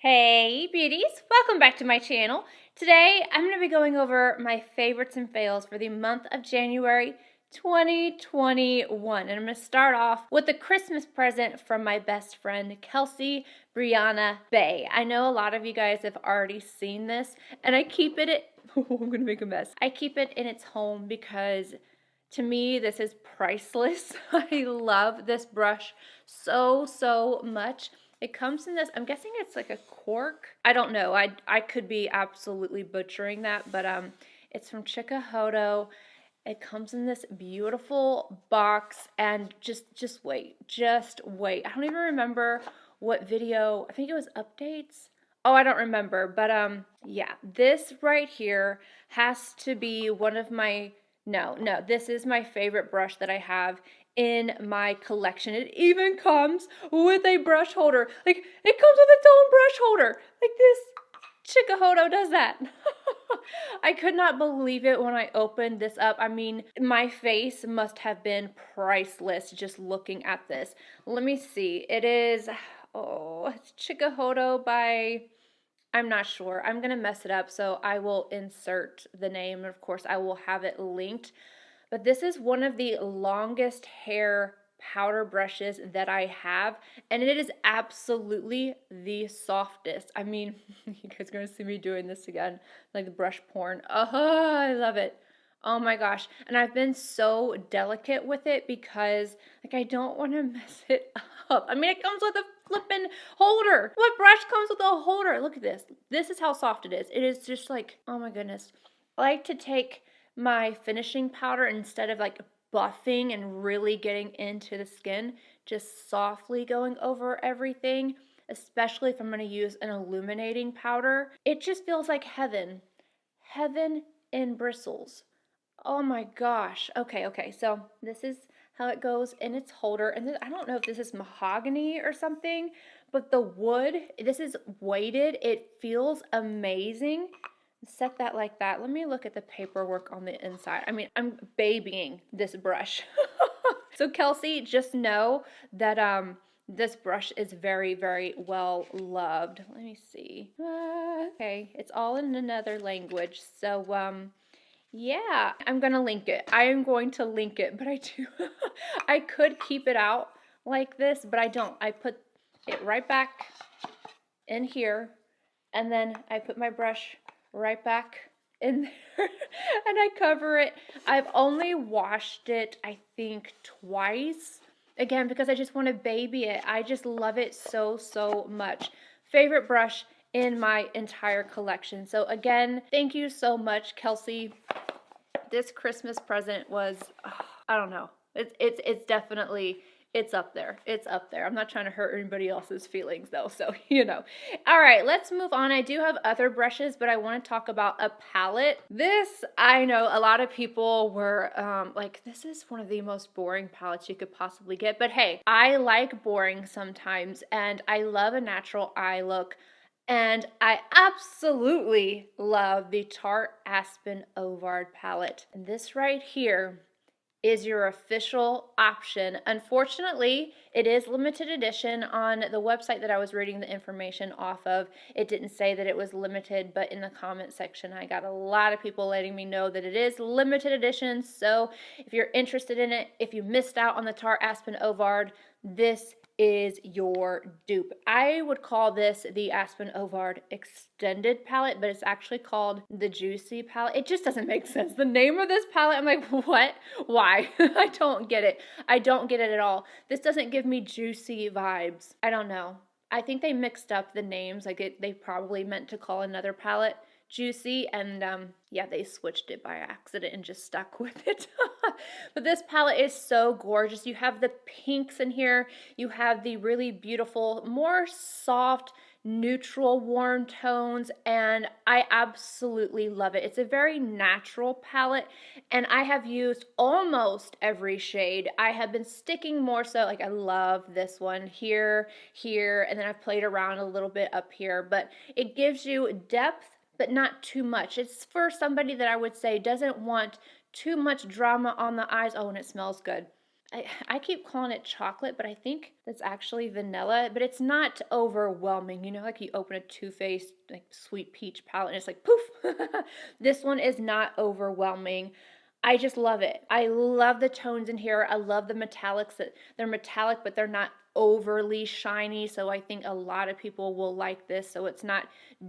Hey beauties, welcome back to my channel. Today I'm going to be going over my favorites and fails for the month of January 2021. And I'm going to start off with a Christmas present from my best friend Kelsey Brianna Bay. I know a lot of you guys have already seen this and I keep it I'm going to make a mess. I keep it in its home because to me this is priceless. I love this brush so much. It comes in this, I'm guessing it's like a cork. I don't know. I could be absolutely butchering that, but it's from Chikuhodo. It comes in this beautiful box, and just wait. I don't even remember what video. I think it was updates. Oh, I don't remember, but yeah, this right here has to be one of my no, this is my favorite brush that I have in my collection. It even comes with a brush holder. Like, it comes with its own brush holder. Like, this Chikuhodo does that. I could not believe it when I opened this up. I mean, my face must have been priceless just looking at this. Let me see. It is, it's Chikuhodo by, I'm not sure. I'm going to mess it up, so I will insert the name. Of course, I will have it linked. But this is one of the longest hair powder brushes that I have, and it is absolutely the softest. I mean, you guys are going to see me doing this again, like the brush porn. Oh, I love it. Oh my gosh. And I've been so delicate with it because, like, I don't want to mess it up. I mean, it comes with a flippin' holder. What brush comes with a holder? Look at this. This is how soft it is. It is just like, oh my goodness. I like to take my finishing powder, instead of like buffing and really getting into the skin, just softly going over everything, especially if I'm going to use an illuminating powder. It just feels like heaven. Heaven in bristles. Oh my gosh. Okay, so this is how it goes in its holder. And I don't know if this is mahogany or something, but the wood, this is weighted. It feels amazing. Set that like that. Let me look at the paperwork on the inside. I mean, I'm babying this brush. So Kelsey, just know that this brush is very well loved. Let me see. Okay, it's all in another language. So yeah, I'm gonna link it. I am going to link it, but I could keep it out like this, but I don't. I put it right back in here, and then I put my brush right back in there and I cover it. I've only washed it, I think, twice. Again, because I just want to baby it. I just love it so much. Favorite brush in my entire collection. So again, thank you so much, Kelsey. This Christmas present was, I don't know. It's definitely, it's up there. It's up there. I'm not trying to hurt anybody else's feelings though, so you know. All right, let's move on. I do have other brushes, but I want to talk about a palette. This, I know a lot of people were like, this is one of the most boring palettes you could possibly get, but hey, I like boring sometimes, and I love a natural eye look. And I absolutely love the Tarte Aspen Ovard palette. And this right here is your official option. Unfortunately, it is limited edition. On the website that I was reading the information off of, it didn't say that it was limited, but in the comment section, I got a lot of people letting me know that it is limited edition. So if you're interested in it, if you missed out on the Tarte Aspen Ovard, this is your dupe. I would call this the Aspen Ovard Extended palette, but it's actually called the Juicy palette. It just doesn't make sense. The name of this palette, I'm like, what? Why? I don't get it. I don't get it at all. This doesn't give me juicy vibes. I don't know. I think they mixed up the names. Like they probably meant to call another palette Juicy, and yeah, they switched it by accident and just stuck with it. But this palette is so gorgeous. You have the pinks in here. You have the really beautiful, more soft, neutral, warm tones, and I absolutely love it. It's a very natural palette, and I have used almost every shade. I have been sticking more so, like I love this one here, and then I've played around a little bit up here, but it gives you depth, but not too much. It's for somebody that I would say doesn't want too much drama on the eyes. Oh, and it smells good. I keep calling it chocolate, but I think that's actually vanilla, but it's not overwhelming. You know, like you open a Too Faced like sweet peach palette and it's like poof. This one is not overwhelming. I just love it. I love the tones in here. I love the metallics. That they're metallic, but they're not overly shiny. So I think a lot of people will like this. So it's not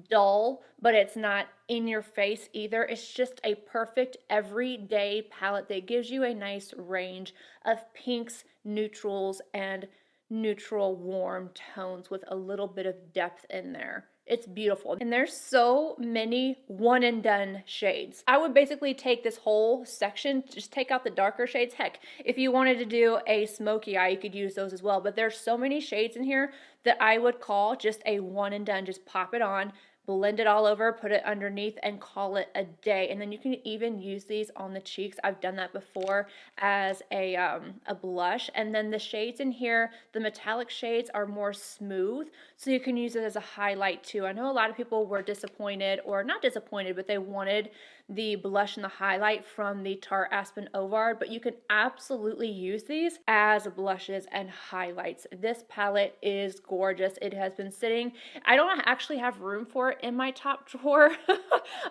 dull, but it's not in your face either. It's just a perfect everyday palette that gives you a nice range of pinks, neutrals, and neutral warm tones with a little bit of depth in there. It's beautiful. And there's so many one and done shades. I would basically take this whole section, just take out the darker shades. Heck, if you wanted to do a smoky eye, you could use those as well. But there's so many shades in here that I would call just a one and done. Just pop it on, blend it all over, put it underneath, and call it a day. And then you can even use these on the cheeks. I've done that before as a blush. And then the shades in here, the metallic shades are more smooth, so you can use it as a highlight too. I know a lot of people were disappointed, or not disappointed, but they wanted the blush and the highlight from the Tarte Aspen Ovard, but you can absolutely use these as blushes and highlights. This palette is gorgeous. It has been sitting, I don't actually have room for it in my top drawer.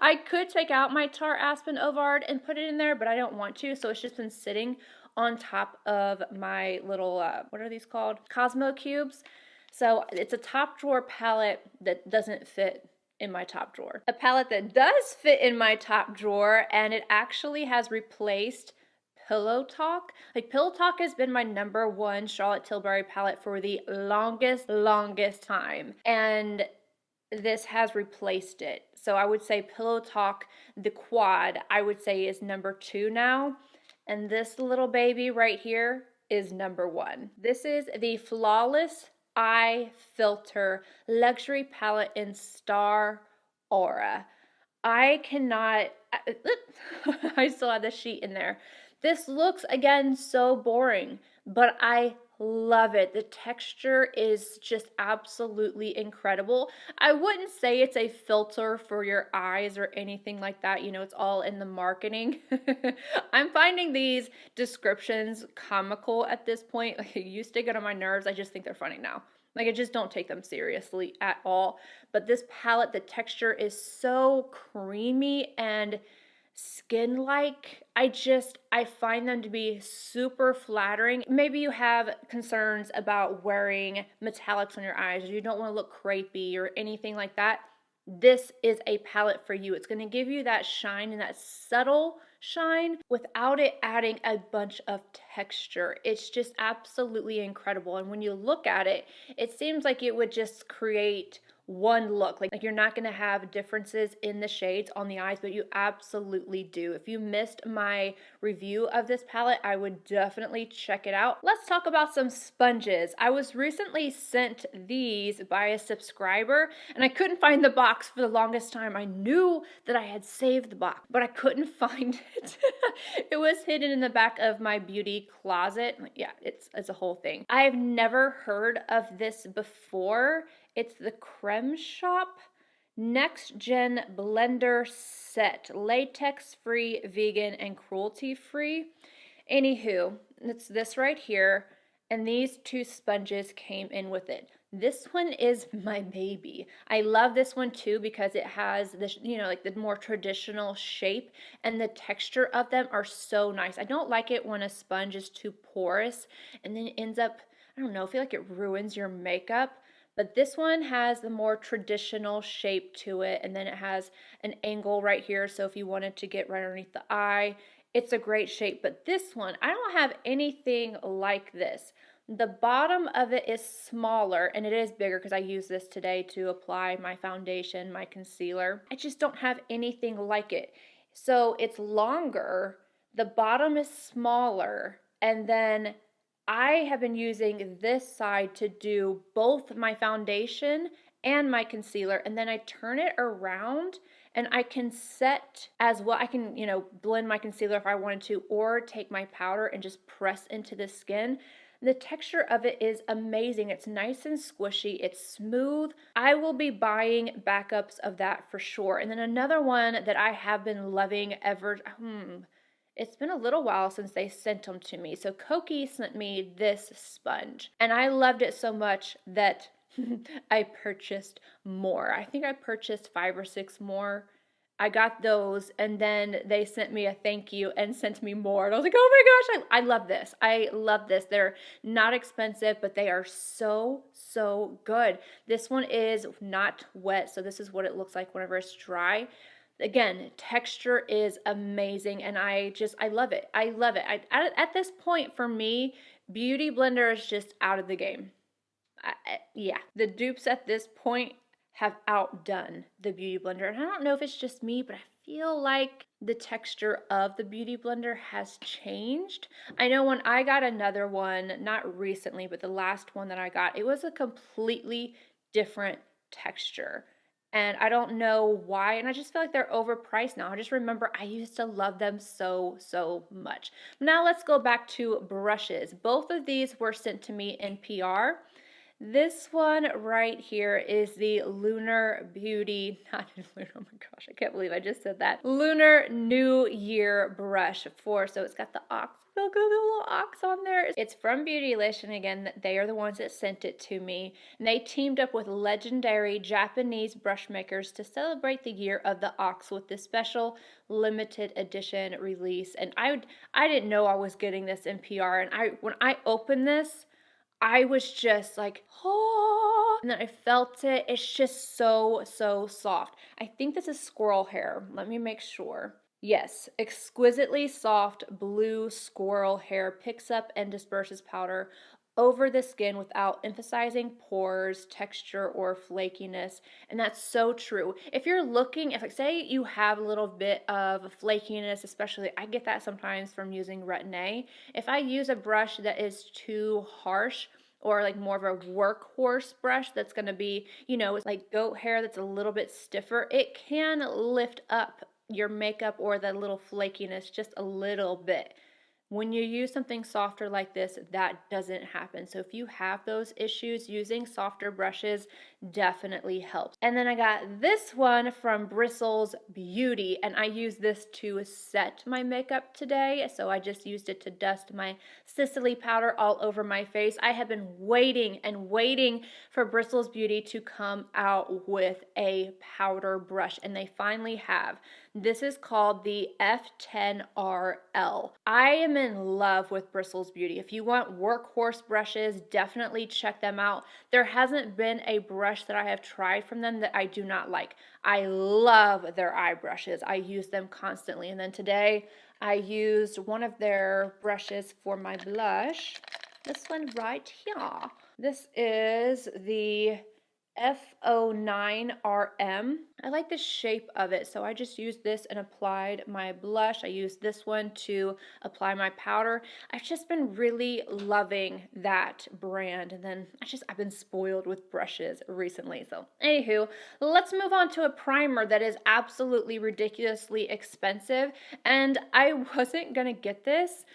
I could take out my Tarte Aspen Ovard and put it in there, but I don't want to, so it's just been sitting on top of my little, what are these called? Cosmo cubes. So it's a top drawer palette that doesn't fit in my top drawer. A palette that does fit in my top drawer, and it actually has replaced Pillow Talk. Like, Pillow Talk has been my #1 Charlotte Tilbury palette for the longest time, and this has replaced it. So I would say Pillow Talk, the quad, I would say is #2 now, and this little baby right here is #1. This is the Flawless Eye Filter Luxury Palette in Star Aura. I cannot, I still have the sheet in there. This looks, again, so boring, but I love it. The texture is just absolutely incredible. I wouldn't say it's a filter for your eyes or anything like that. You know, it's all in the marketing. I'm finding these descriptions comical at this point. Like, it used to get on my nerves. I just think they're funny now. Like, I just don't take them seriously at all. But this palette, the texture is so creamy and skin-like. I find them to be super flattering. Maybe you have concerns about wearing metallics on your eyes, or you don't want to look crepey or anything like that. This is a palette for you. It's going to give you that shine and that subtle shine without it adding a bunch of texture. It's just absolutely incredible. And when you look at it, it seems like it would just create one look. Like you're not going to have differences in the shades on the eyes, but you absolutely do. If you missed my review of this palette, I would definitely check it out. Let's talk about some sponges. I was recently sent these by a subscriber, and I couldn't find the box for the longest time. I knew that I had saved the box, but I couldn't find it. It was hidden in the back of my beauty closet. Yeah, it's a whole thing. I've never heard of this before. It's the Creme Shop Next Gen Blender Set. Latex-free, vegan, and cruelty-free. Anywho, it's this right here, and these two sponges came in with it. This one is my baby. I love this one too because it has this, you know, like the more traditional shape, and the texture of them are so nice. I don't like it when a sponge is too porous and then it ends up, I don't know, I feel like it ruins your makeup. But this one has the more traditional shape to it, and then it has an angle right here, so if you wanted to get right underneath the eye, it's a great shape. But this one, I don't have anything like this. The bottom of it is smaller, and it is bigger because I use this today to apply my foundation, my concealer. I just don't have anything like it. So it's longer, the bottom is smaller, and then I have been using this side to do both my foundation and my concealer, and then I turn it around and I can set as well. I can, you know, blend my concealer if I wanted to, or take my powder and just press into the skin. The texture of it is amazing. It's nice and squishy. It's smooth. I will be buying backups of that for sure. And then another one that I have been loving ever, It's been a little while since they sent them to me. So KOKIE sent me this sponge, and I loved it so much that I purchased more. I think I purchased 5 or 6 more. I got those, and then they sent me a thank you and sent me more. And I was like, oh my gosh, I love this. I love this. They're not expensive, but they are so, so good. This one is not wet, so this is what it looks like whenever it's dry. Again, texture is amazing, and I love it. I love it. At this point, for me, Beauty Blender is just out of the game. Yeah, the dupes at this point have outdone the Beauty Blender. And I don't know if it's just me, but I feel like the texture of the Beauty Blender has changed. I know when I got another one, not recently, but the last one that I got, it was a completely different texture. And I don't know why, and I just feel like they're overpriced now. I just remember I used to love them so, so much. Now let's go back to brushes. Both of these were sent to me in PR. This one right here is the Lunar Beauty, not Lunar, oh my gosh, I can't believe I just said that. Lunar New Year brush so it's got the ox, look at the little ox on there. It's from Beautylish, and again, they are the ones that sent it to me. And they teamed up with legendary Japanese brush makers to celebrate the year of the ox with this special limited edition release. And I didn't know I was getting this in PR, and when I opened this, I was just like, oh, and then I felt it. It's just so, so soft. I think this is squirrel hair. Let me make sure. Yes, exquisitely soft blue squirrel hair picks up and disperses powder over the skin without emphasizing pores, texture, or flakiness. And that's so true. If you're looking, if like say you have a little bit of flakiness, especially I get that sometimes from using Retin-A. If I use a brush that is too harsh, or like more of a workhorse brush that's going to be, you know, it's like goat hair that's a little bit stiffer, it can lift up your makeup or the little flakiness just a little bit. When you use something softer like this, that doesn't happen. So if you have those issues, using softer brushes definitely helps. And then I got this one from Bristles Beauty, and I used this to set my makeup today. So I just used it to dust my SISLEY powder all over my face. I have been waiting and waiting for Bristles Beauty to come out with a powder brush, and they finally have. This is called the F10RL. I am in love with Bristles Beauty. If you want workhorse brushes, definitely check them out. There hasn't been a brush that I have tried from them that I do not like. I love their eye brushes. I use them constantly. And then today I used one of their brushes for my blush. This one right here. This is the F09RM. I like the shape of it, so I just used this and applied my blush. I used this one to apply my powder. I've just been really loving that brand, and then I've been spoiled with brushes recently. So anywho, let's move on to a primer that is absolutely ridiculously expensive, and I wasn't gonna get this,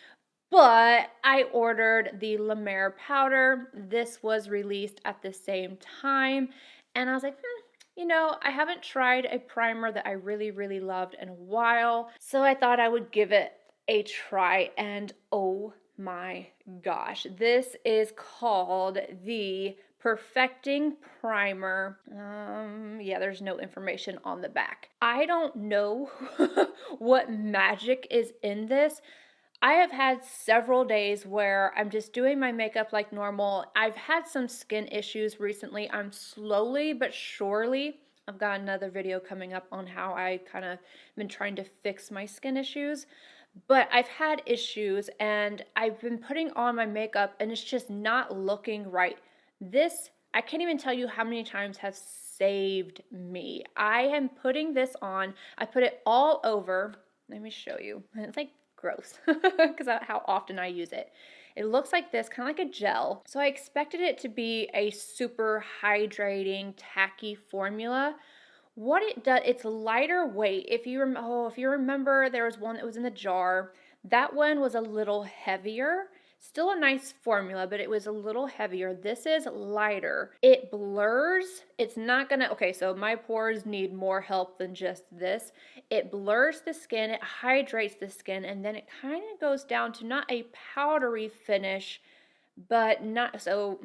but I ordered the La Mer powder. This was released at the same time, and I was like, you know, I haven't tried a primer that I really, really loved in a while, so I thought I would give it a try, and oh my gosh, this is called the Perfecting Primer. Yeah, there's no information on the back. I don't know what magic is in this. I have had several days where I'm just doing my makeup like normal. I've had some skin issues recently. I'm slowly but surely, I've got another video coming up on how I kind of been trying to fix my skin issues. But I've had issues, and I've been putting on my makeup and it's just not looking right. This, I can't even tell you how many times has saved me. I am putting this on. I put it all over. Let me show you. It's like gross because of how often I use it. It looks like this, kind of like a gel. So I expected it to be a super hydrating, tacky formula. What it does, it's lighter weight. If you remember, there was one that was in the jar. That one was a little heavier. Still a nice formula, but it was a little heavier. This is lighter. It blurs. It's not gonna, okay, so my pores need more help than just this. It blurs the skin, it hydrates the skin, and then it kind of goes down to not a powdery finish, but not, so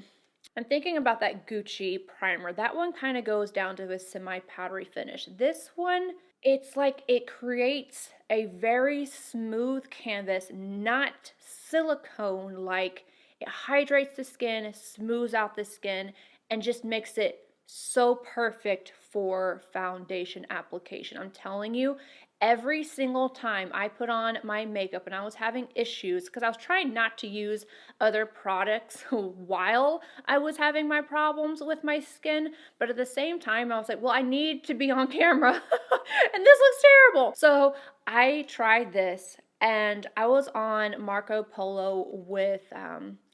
I'm thinking about that Gucci primer. That one kind of goes down to a semi-powdery finish. This one, it's like it creates a very smooth canvas, not silicone-like. It hydrates the skin, smooths out the skin, and just makes it so perfect for foundation application. I'm telling you, every single time I put on my makeup and I was having issues because I was trying not to use other products while I was having my problems with my skin, but at the same time I was like, well, I need to be on camera and this looks terrible. So I tried this and I was on Marco Polo with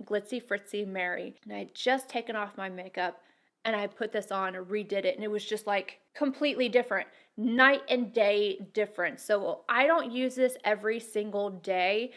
Glitzy Fritzy Mary, and I had just taken off my makeup and I put this on and redid it, and it was just like completely different. Night and day difference. So I don't use this every single day.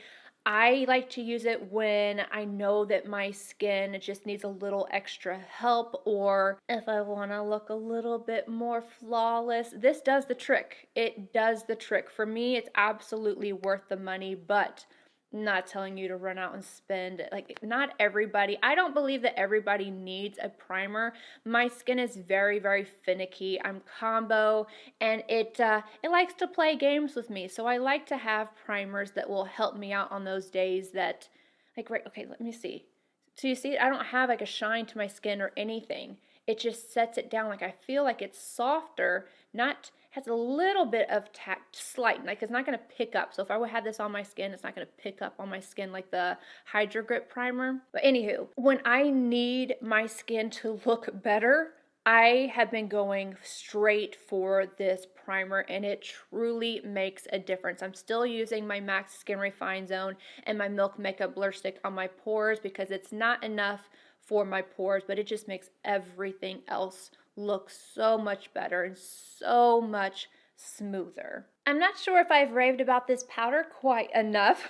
I like to use it when I know that my skin just needs a little extra help, or if I want to look a little bit more flawless. This does the trick. It does the trick. For me, it's absolutely worth the money, but I'm not telling you to run out and spend, like, not everybody, I don't believe that everybody needs a primer. My skin is very, very finicky. I'm combo, and it likes to play games with me. So I like to have primers that will help me out on those days that, like, right, okay, let me see. So you see, I don't have like a shine to my skin or anything. It just sets it down. Like, I feel like it's softer, not, has a little bit of tact, slight, like it's not going to pick up. So if I would have this on my skin, it's not going to pick up on my skin like the Hydro Grip primer. But anywho, when I need my skin to look better, I have been going straight for this primer, and it truly makes a difference. I'm still using my MAC Skin Refine Zone and my Milk Makeup Blur Stick on my pores because it's not enough for my pores, but it just makes everything else look so much better and so much smoother. I'm not sure if I've raved about this powder quite enough,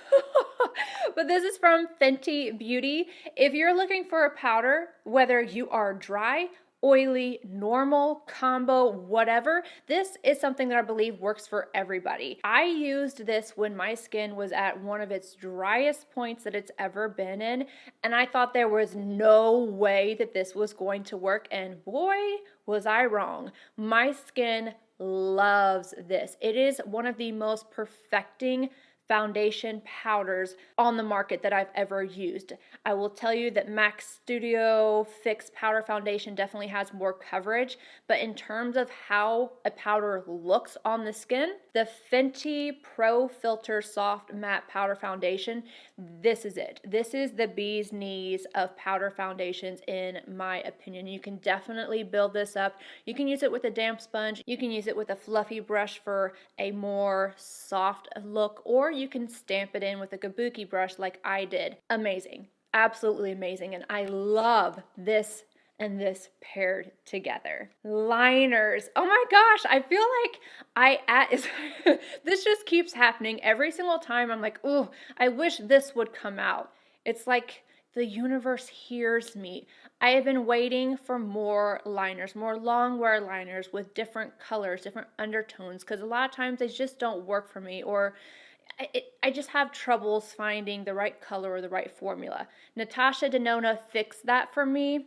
but this is from Fenty Beauty. If you're looking for a powder, whether you are dry, oily, normal, combo, whatever, this is something that I believe works for everybody. I used this when my skin was at one of its driest points that it's ever been in, and I thought there was no way that this was going to work, and boy, was I wrong. My skin loves this. It is one of the most perfecting foundation powders on the market that I've ever used. I will tell you that MAC Studio Fix Powder Foundation definitely has more coverage, but in terms of how a powder looks on the skin, the Fenty Pro Filter Soft Matte Powder Foundation, this is it. This is the bee's knees of powder foundations in my opinion. You can definitely build this up. You can use it with a damp sponge. You can use it with a fluffy brush for a more soft look, or you can stamp it in with a kabuki brush like I did. Amazing. Absolutely amazing. And I love this and this paired together. Liners. Oh my gosh, I feel like this just keeps happening every single time. I'm like, oh, I wish this would come out. It's like the universe hears me. I have been waiting for more liners, more long wear liners with different colors, different undertones, because a lot of times they just don't work for me, or I just have troubles finding the right color or the right formula. Natasha Denona fixed that for me.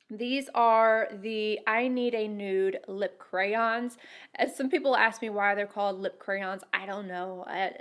These are the I Need a Nude lip crayons. As some people ask me why they're called lip crayons, I don't know. I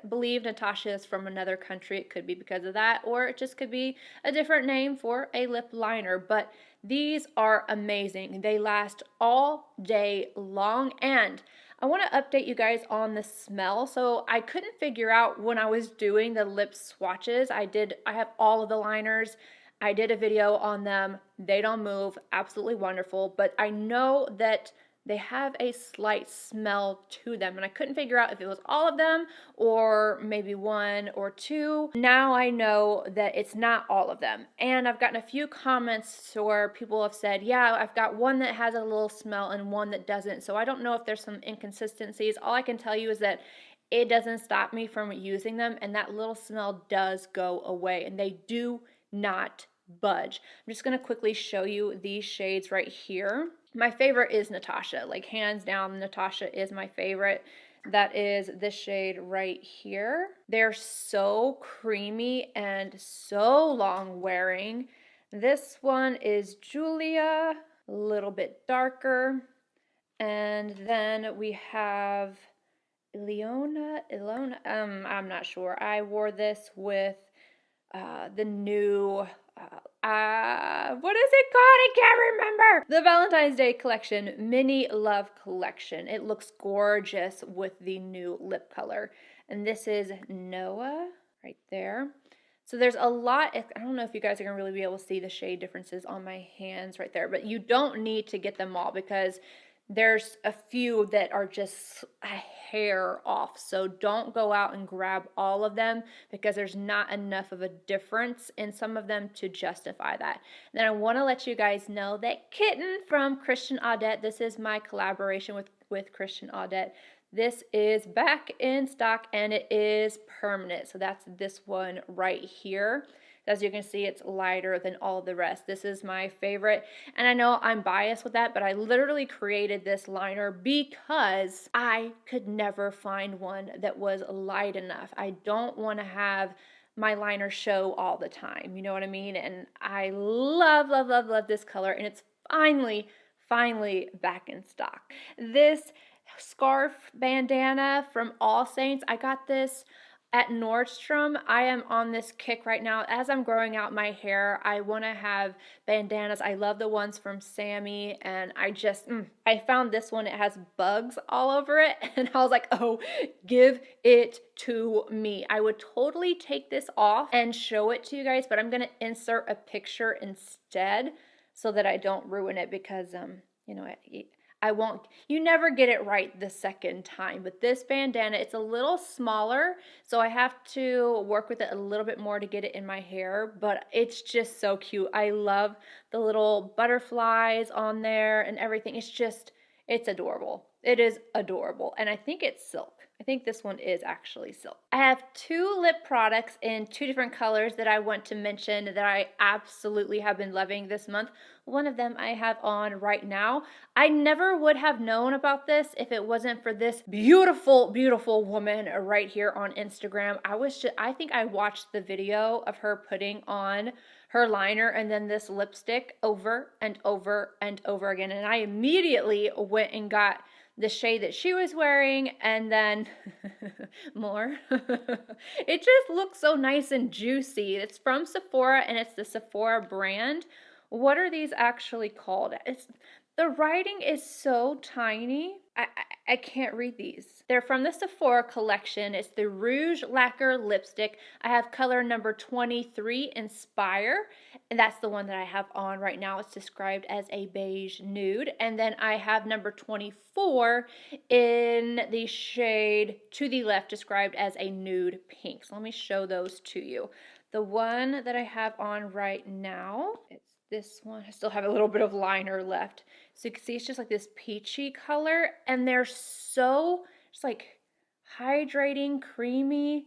believe Natasha is from another country. It could be because of that, or it just could be a different name for a lip liner. But these are amazing. They last all day long, and I want to update you guys on the smell. So I couldn't figure out when I was doing the lip swatches. I have all of the liners. I did a video on them. They don't move. Absolutely wonderful. But I know that they have a slight smell to them, and I couldn't figure out if it was all of them or maybe one or two. Now I know that it's not all of them, and I've gotten a few comments where people have said, yeah, I've got one that has a little smell and one that doesn't, so I don't know if there's some inconsistencies. All I can tell you is that it doesn't stop me from using them, and that little smell does go away, and they do not budge. I'm just going to quickly show you these shades right here. My favorite is Natasha, like hands down, Natasha is my favorite. That is this shade right here. They're so creamy and so long wearing. This one is Julia, a little bit darker. And then we have Ilona, I'm not sure. I wore this with the new, what is it called? I can't remember. The Valentine's Day collection, Mini Love collection. It looks gorgeous with the new lip color. And this is Noah right there. So there's a lot, I don't know if you guys are going to really be able to see the shade differences on my hands right there, but you don't need to get them all because there's a few that are just a hair off. So don't go out and grab all of them because there's not enough of a difference in some of them to justify that. And then I want to let you guys know that Kitten from Christian Audette, this is my collaboration with Christian Audette. This is back in stock and it is permanent. So that's this one right here. As you can see, it's lighter than all the rest. This is my favorite. And I know I'm biased with that, but I literally created this liner because I could never find one that was light enough. I don't want to have my liner show all the time. You know what I mean? And I love, love, love, love this color. And it's finally back in stock. This scarf bandana from All Saints, I got this at Nordstrom. I am on this kick right now. As I'm growing out my hair, I want to have bandanas. I love the ones from Sammy, and I just, I found this one. It has bugs all over it, and I was like, oh, give it to me. I would totally take this off and show it to you guys, but I'm going to insert a picture instead so that I don't ruin it because, you know, I won't, you never get it right the second time, but this bandana, it's a little smaller, so I have to work with it a little bit more to get it in my hair, but it's just so cute. I love the little butterflies on there and everything. It's just, it's adorable. It is adorable, and I think it's silk. I think this one is actually silk. I have two lip products in two different colors that I want to mention that I absolutely have been loving this month. One of them I have on right now. I never would have known about this if it wasn't for this beautiful, beautiful woman right here on Instagram. I think I watched the video of her putting on her liner and then this lipstick over and over and over again. And I immediately went and got the shade that she was wearing and then more. It just looks so nice and juicy. It's from Sephora and it's the Sephora brand. What are these actually called? The writing is so tiny. I can't read these. They're from the Sephora collection. It's the Rouge Lacquer Lipstick. I have color number 23, Inspire. And that's the one that I have on right now. It's described as a beige nude. And then I have number 24 in the shade to the left, described as a nude pink. So let me show those to you. The one that I have on right now, it's this one. I still have a little bit of liner left. So you can see it's just like this peachy color. And they're so just like hydrating, creamy.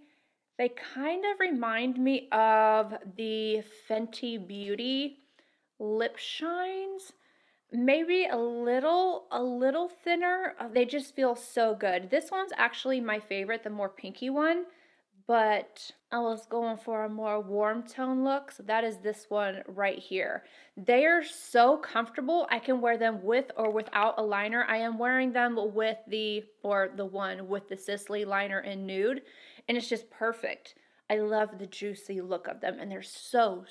They kind of remind me of the Fenty Beauty lip shines. Maybe a little thinner. They just feel so good. This one's actually my favorite, the more pinky one. But I was going for a more warm tone look, so that is this one right here. They are so comfortable. I can wear them with or without a liner. I am wearing them with the one with the Sisley liner in nude, and it's just perfect. I love the juicy look of them, and they're so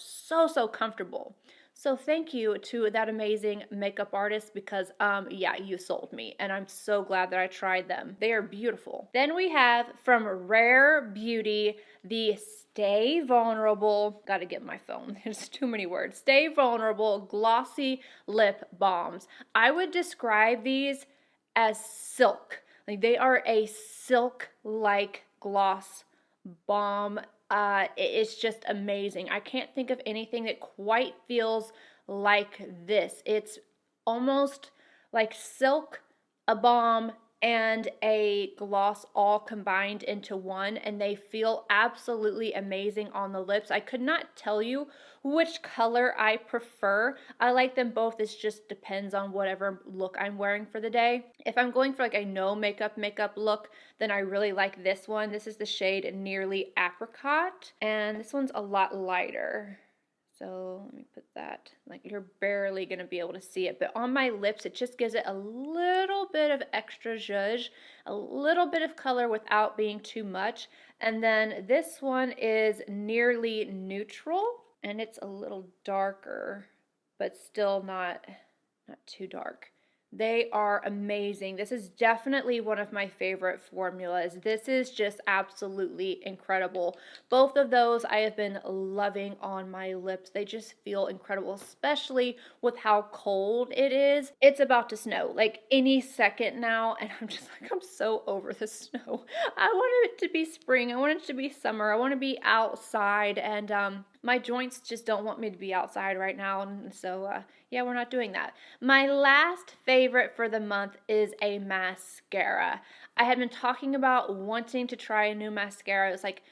comfortable. So thank you to that amazing makeup artist because, yeah, you sold me. And I'm so glad that I tried them. They are beautiful. Then we have from Rare Beauty, the Stay Vulnerable, gotta get my phone, there's too many words. Stay Vulnerable Glossy Lip Balms. I would describe these as silk. Like they are a silk-like gloss balm. It's just amazing. I can't think of anything that quite feels like this. It's almost like silk, a balm, and a gloss all combined into one, and they feel absolutely amazing on the lips. I could not tell you which color I prefer. I like them both. It just depends on whatever look I'm wearing for the day. If I'm going for like a no makeup look, then I really like this one. This is the shade Nearly Apricot, and this one's a lot lighter. So let me put that, like you're barely going to be able to see it, but on my lips, it just gives it a little bit of extra zhuzh, a little bit of color without being too much. And then this one is Nearly Neutral, and it's a little darker, but still not too dark. They are amazing. This is definitely one of my favorite formulas. This is just absolutely incredible. Both of those I have been loving on my lips. They just feel incredible, especially with how cold it is. It's about to snow like any second now, and I'm just like, I'm so over the snow. I want it to be spring. I want it to be summer. I want to be outside, and my joints just don't want me to be outside right now, and so yeah, we're not doing that. My last favorite for the month is a mascara. I had been talking about wanting to try a new mascara. It was like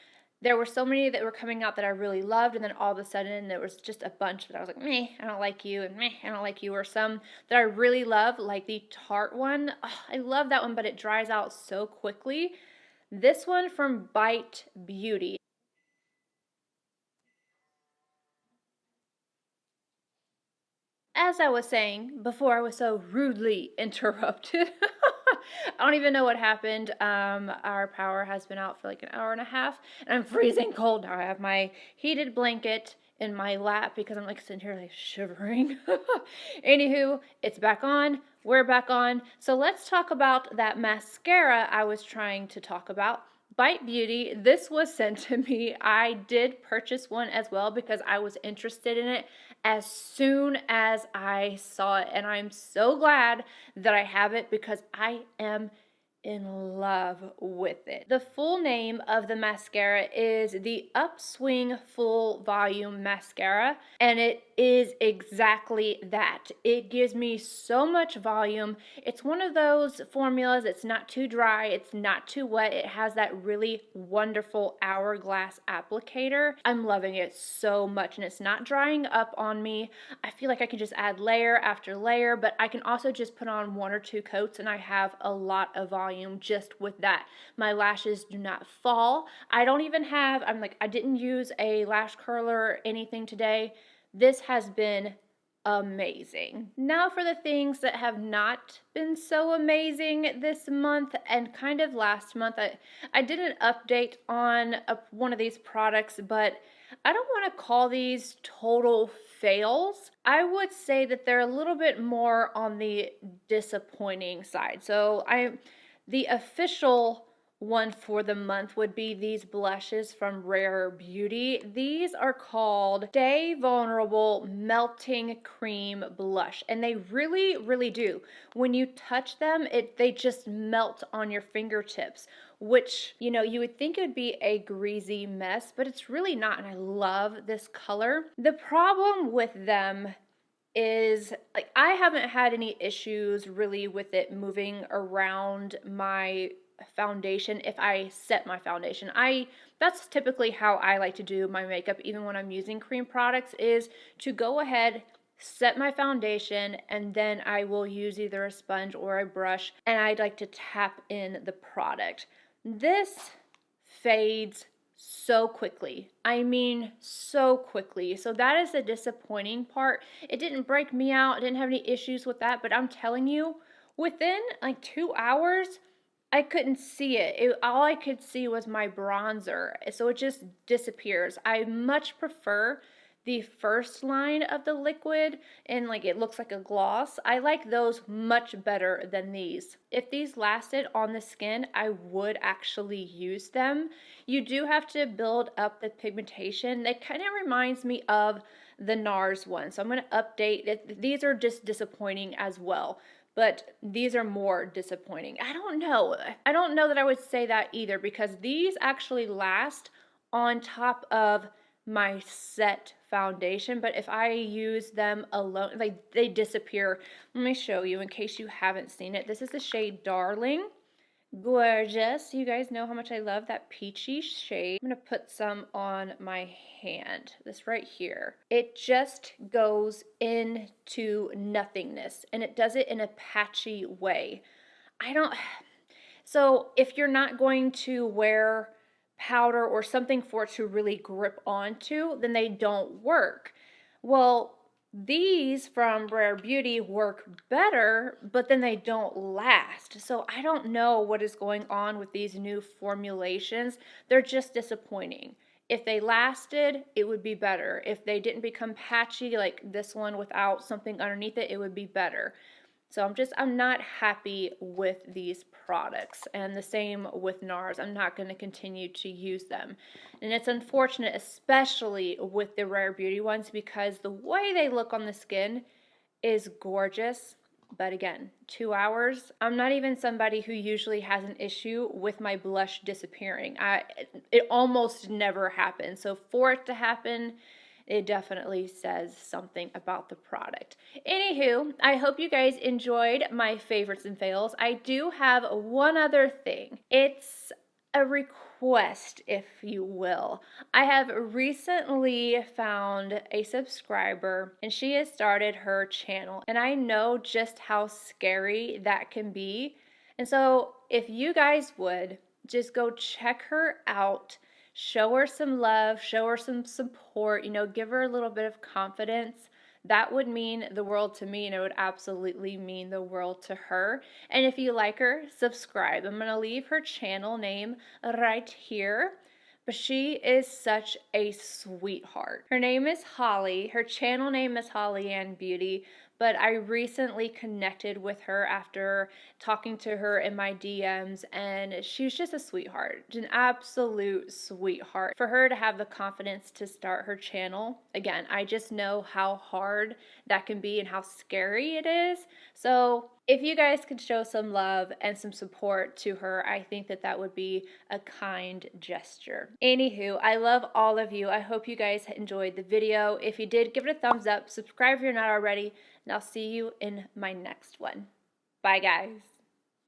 there were so many that were coming out that I really loved, and then all of a sudden there was just a bunch that I was like, meh, I don't like you, and meh, I don't like you, or some that I really love, like the Tarte one. Oh, I love that one, but it dries out so quickly. This one from Fenty Beauty. As I was saying before I was so rudely interrupted, I don't even know what happened. Our power has been out for like an hour and a half, and I'm freezing cold now. I have my heated blanket in my lap because I'm like sitting here like shivering. Anywho, it's back on. We're back on. So let's talk about that mascara I was trying to talk about. Fenty Beauty, this was sent to me. I did purchase one as well because I was interested in it as soon as I saw it, and I'm so glad that I have it because I am in love with it. The full name of the mascara is the Upswing Full Volume Mascara, and it is exactly that. It gives me so much volume. It's one of those formulas, it's not too dry, it's not too wet, it has that really wonderful hourglass applicator. I'm loving it so much, and it's not drying up on me. I feel like I can just add layer after layer, but I can also just put on 1 or 2 coats and I have a lot of volume just with that. My lashes do not fall. I don't even have, I didn't use a lash curler or anything today. This has been amazing. Now for the things that have not been so amazing this month and kind of last month. I did an update on one of these products, but I don't want to call these total fails. I would say that they're a little bit more on the disappointing side. So the official one for the month would be these blushes from Rare Beauty. These are called Stay Vulnerable Melting Cream Blush, and they really, really do. When you touch them, they just melt on your fingertips, which, you know, you would think it would be a greasy mess, but it's really not, and I love this color. The problem with them is, like, I haven't had any issues really with it moving around my foundation if I set my foundation. That's typically how I like to do my makeup, even when I'm using cream products, is to go ahead, set my foundation, and then I will use either a sponge or a brush, and I'd like to tap in the product. This fades so quickly. I mean, so quickly. So that is the disappointing part. It didn't break me out. I didn't have any issues with that, but I'm telling you, within like 2 hours, I couldn't see it. All I could see was my bronzer. So it just disappears. I much prefer the first line of the liquid, and like it looks like a gloss. I like those much better than these. If these lasted on the skin, I would actually use them. You do have to build up the pigmentation. That kind of reminds me of the NARS one. So I'm going to update it. These are just disappointing as well, but these are more disappointing. I don't know that I would say that either, because these actually last on top of my set foundation, but if I use them alone, they disappear. Let me show you in case you haven't seen it. This is the shade Darling, Gorgeous. You guys know how much I love that peachy shade. I'm going to put some on my hand. This right here. It just goes into nothingness, and it does it in a patchy way. So if you're not going to wear powder or something for it to really grip onto, then they don't work. Well, these from Rare Beauty work better, but then they don't last. So I don't know what is going on with these new formulations. They're just disappointing. If they lasted, it would be better. If they didn't become patchy like this one without something underneath it, it would be better. So I'm not happy with these products, and the same with NARS. I'm not going to continue to use them. And it's unfortunate, especially with the Rare Beauty ones, because the way they look on the skin is gorgeous. But again, 2 hours. I'm not even somebody who usually has an issue with my blush disappearing. It almost never happens. So for it to happen, it definitely says something about the product. Anywho, I hope you guys enjoyed my favorites and fails. I do have one other thing. It's a request, if you will. I have recently found a subscriber, and she has started her channel, and I know just how scary that can be. And so if you guys would just go check her out, show her some love, show her some support, give her a little bit of confidence. That would mean the world to me, and it would absolutely mean the world to her. And if you like her, subscribe. I'm going to leave her channel name right here. But she is such a sweetheart. Her name is Holly. Her channel name is Holly Ann Beauty. But I recently connected with her after talking to her in my DMs, and she's just a sweetheart, an absolute sweetheart. For her to have the confidence to start her channel, again, I just know how hard that can be and how scary it is. So if you guys could show some love and some support to her, I think that that would be a kind gesture. Anywho, I love all of you. I hope you guys enjoyed the video. If you did, give it a thumbs up. Subscribe if you're not already. And I'll see you in my next one. Bye, guys.